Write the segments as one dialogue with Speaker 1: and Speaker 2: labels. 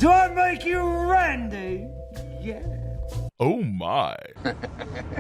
Speaker 1: Do I make you Randy? Yeah.
Speaker 2: Oh my.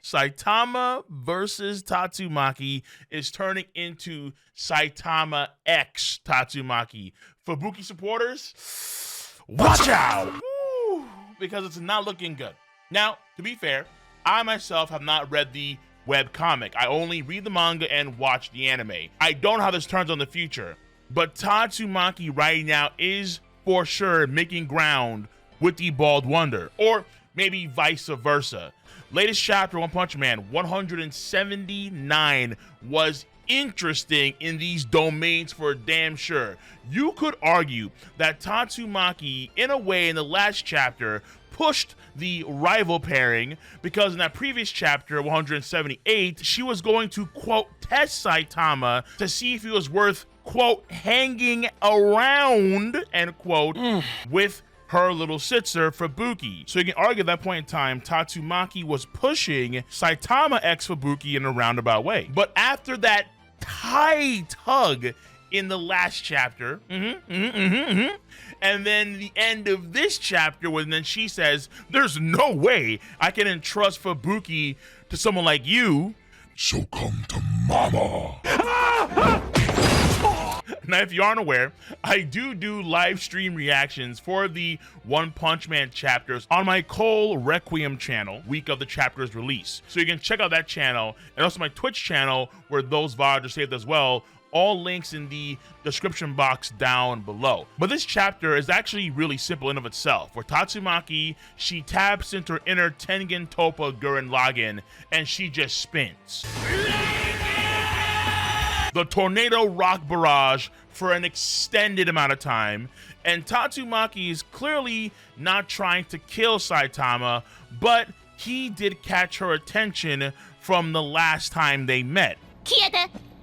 Speaker 2: Saitama versus Tatsumaki is turning into Saitama X Tatsumaki. Fubuki supporters, watch out! Woo, because it's not looking good. Now, to be fair, I myself have not read the web comic. I only read the manga and watch the anime. I don't know how this turns on the future, but Tatsumaki right now is for sure making ground with the Bald Wonder, or maybe vice versa. Latest chapter, One Punch Man 179, was interesting in these domains for damn sure. You could argue that Tatsumaki, in a way, in the last chapter, pushed the rival pairing, because in that previous chapter, 178, she was going to, quote, test Saitama to see if he was worth, quote, hanging around, end quote, with her little sister Fubuki. So you can argue at that point in time, Tatsumaki was pushing Saitama X Fubuki in a roundabout way. But after that tight hug in the last chapter, and then the end of this chapter, when then she says, there's no way I can entrust Fubuki to someone like you. So come to mama. Now, if you aren't aware, I do live stream reactions for the One Punch Man chapters on my Cole Requiem channel, week of the chapter's release. So you can check out that channel, and also my Twitch channel, where those VODs are saved as well. All links in the description box down below. But this chapter is actually really simple in of itself, where Tatsumaki, she taps into her inner Tengen Toppa Gurren Lagann, and she just spins the tornado rock barrage for an extended amount of time, and Tatsumaki is clearly not trying to kill Saitama, but he did catch her attention from the last time they met.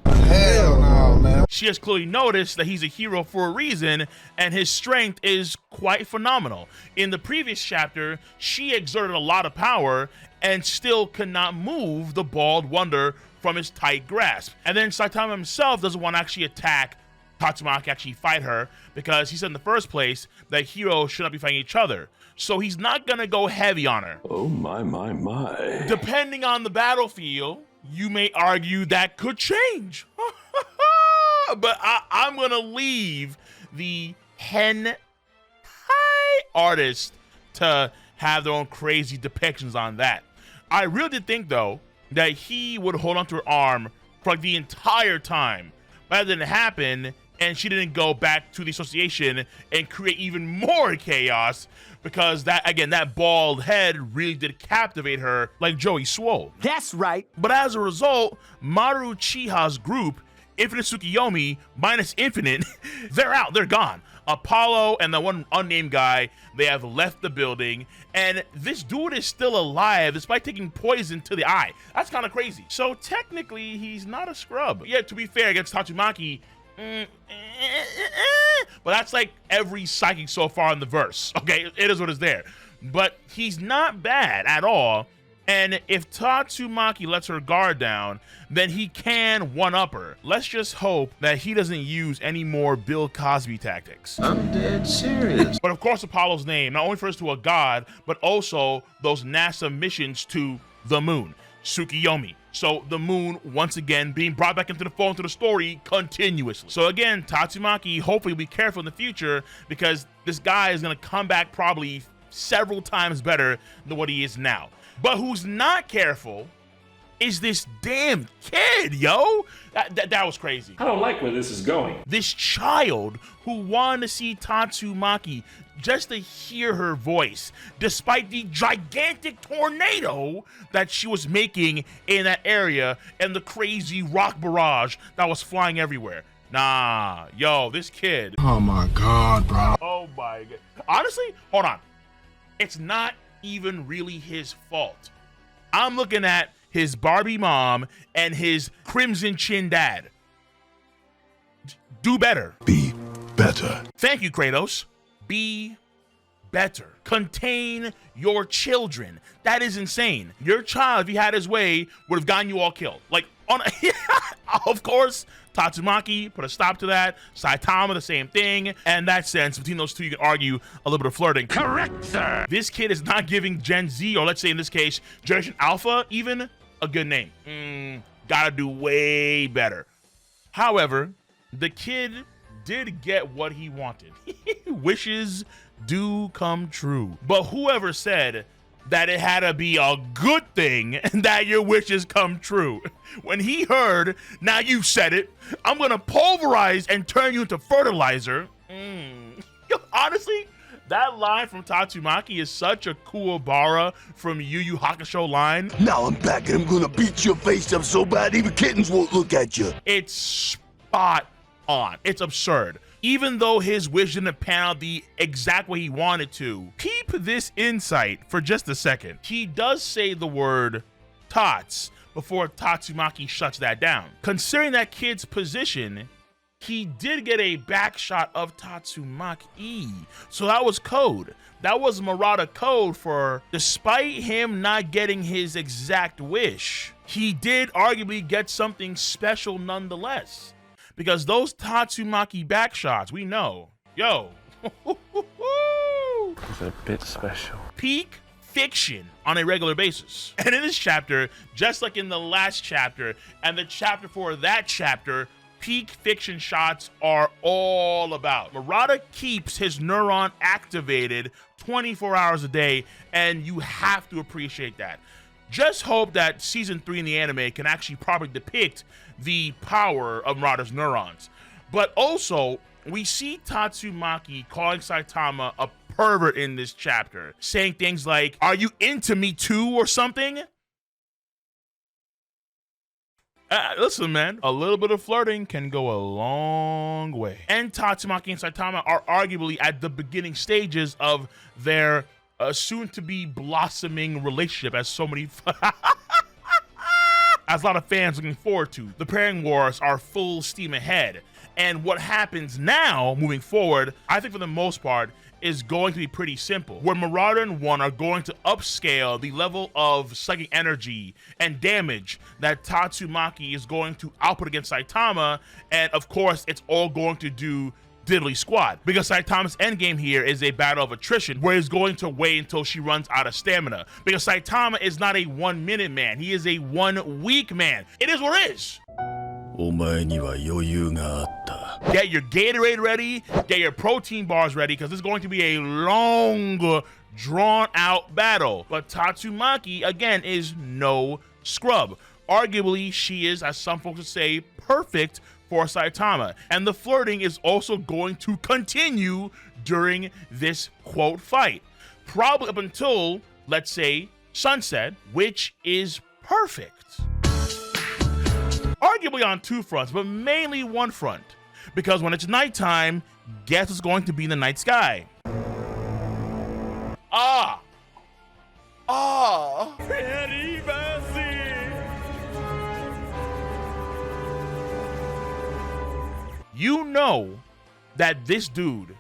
Speaker 3: Hell no, man.
Speaker 2: She has clearly noticed that he's a hero for a reason, and his strength is quite phenomenal. In the previous chapter, she exerted a lot of power and still could not move the Bald Wonder from his tight grasp. And then Saitama himself doesn't want to actually attack Tatsumaki, actually fight her, because he said in the first place that heroes should not be fighting each other. So he's not gonna go heavy on her.
Speaker 4: Oh my.
Speaker 2: Depending on the battlefield, you may argue that could change. But I'm gonna leave the hentai artist to have their own crazy depictions on that. I really did think, though, that he would hold onto her arm for like the entire time. But that didn't happen, and she didn't go back to the association and create even more chaos, because that, again, that bald head really did captivate her like Joey Swole.
Speaker 1: That's right.
Speaker 2: But as a result, Maru Chiha's group, Infinite Tsukiyomi minus Infinite, they're out, they're gone. Apollo and the one unnamed guy, they have left the building, and this dude is still alive despite taking poison to the eye. That's kind of crazy. So technically, he's not a scrub. Yeah, to be fair, against Tatsumaki, but that's like every psychic so far in the verse. Okay, it is what is there. But he's not bad at all. And if Tatsumaki lets her guard down, then he can one-up her. Let's just hope that he doesn't use any more Bill Cosby tactics.
Speaker 4: I'm dead serious.
Speaker 2: But of course, Apollo's name not only refers to a god, but also those NASA missions to the moon, Tsukiyomi. So the moon, once again, being brought back into the fold into the story continuously. So again, Tatsumaki, hopefully be careful in the future, because this guy is gonna come back probably several times better than what he is now. But who's not careful is this damn kid, yo. That was crazy.
Speaker 4: I don't like where this is going.
Speaker 2: This child who wanted to see Tatsumaki just to hear her voice, despite the gigantic tornado that she was making in that area and the crazy rock barrage that was flying everywhere. Nah, yo, this kid.
Speaker 3: Oh my God, bro.
Speaker 2: Oh my God. Honestly, hold on. It's not even really his fault. I'm looking at his Barbie mom and his Crimson Chin dad. Do better.
Speaker 3: Be better.
Speaker 2: Thank you, Kratos. Be better. Contain your children. That is insane. Your child, if he had his way, would have gotten you all killed. Like, on Of course, Tatsumaki put a stop to that. Saitama, the same thing. And that sense, between those two, you can argue a little bit of flirting.
Speaker 1: Correct, sir.
Speaker 2: This kid is not giving Gen Z, or let's say in this case, Generation Alpha, even a good name. Gotta do way better. However, the kid did get what he wanted. Wishes do come true. But whoever said that it had to be a good thing that your wishes come true? When he heard, now you said it, I'm gonna pulverize and turn you into fertilizer. Honestly, that line from Tatsumaki is such a cool bara from Yu Yu Hakusho line.
Speaker 5: Now I'm back and I'm gonna beat your face up so bad even kittens won't look at you.
Speaker 2: It's spot on. It's absurd. Even though his wish didn't pan out the exact way he wanted to, keep this insight for just a second. He does say the word Tats before Tatsumaki shuts that down. Considering that kid's position, he did get a back shot of Tatsumaki. So that was code. That was Murata code for, despite him not getting his exact wish, he did arguably get something special nonetheless. Because those Tatsumaki back shots, we know, yo,
Speaker 4: It's a bit special.
Speaker 2: peak fiction on a regular basis. And in this chapter, just like in the last chapter and the chapter for that chapter, peak fiction shots are all about. Murata keeps his neuron activated 24 hours a day, and you have to appreciate that. Just hope that season 3 in the anime can actually properly depict the power of Murata's neurons. But also, we see Tatsumaki calling Saitama a pervert in this chapter, saying things like, "Are you into me too?" or something. Listen, man, a little bit of flirting can go a long way. And Tatsumaki and Saitama are arguably at the beginning stages of their soon-to-be blossoming relationship, as so many as a lot of fans looking forward to. The pairing wars are full steam ahead, and what happens now moving forward, I think for the most part, is going to be pretty simple, where Murata and One are going to upscale the level of psychic energy and damage that Tatsumaki is going to output against Saitama, and of course it's all going to do diddly squat, because Saitama's endgame here is a battle of attrition, where he's going to wait until she runs out of stamina, because Saitama is not a 1 minute man, he is a 1 week man. It is what it is. Get your Gatorade ready, get your protein bars ready, because it's going to be a long, drawn out battle. But Tatsumaki, again, is no scrub. Arguably, she is, as some folks would say, perfect for Saitama. And the flirting is also going to continue during this quote fight. Probably up until, let's say, sunset, which is perfect. Arguably on 2 fronts, but mainly 1 front. Because when it's nighttime, guess what's going to be in the night sky? You know that this dude,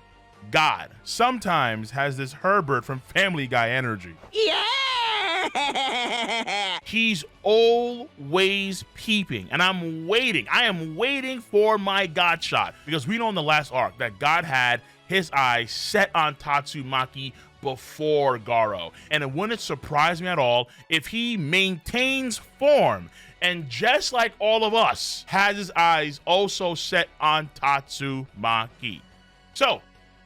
Speaker 2: God, sometimes has this Herbert from Family Guy energy.
Speaker 6: Yeah!
Speaker 2: He's always peeping, and I'm waiting. I am waiting for my God shot, because we know in the last arc that God had his eyes set on Tatsumaki before Garo, and it wouldn't surprise me at all if he maintains form and, just like all of us, has his eyes also set on Tatsumaki. So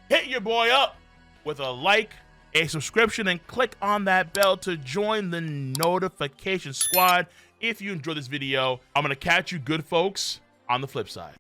Speaker 2: hit your boy up with a like, a subscription, and click on that bell to join the notification squad if you enjoyed this video. I'm gonna catch you good folks on the flip side.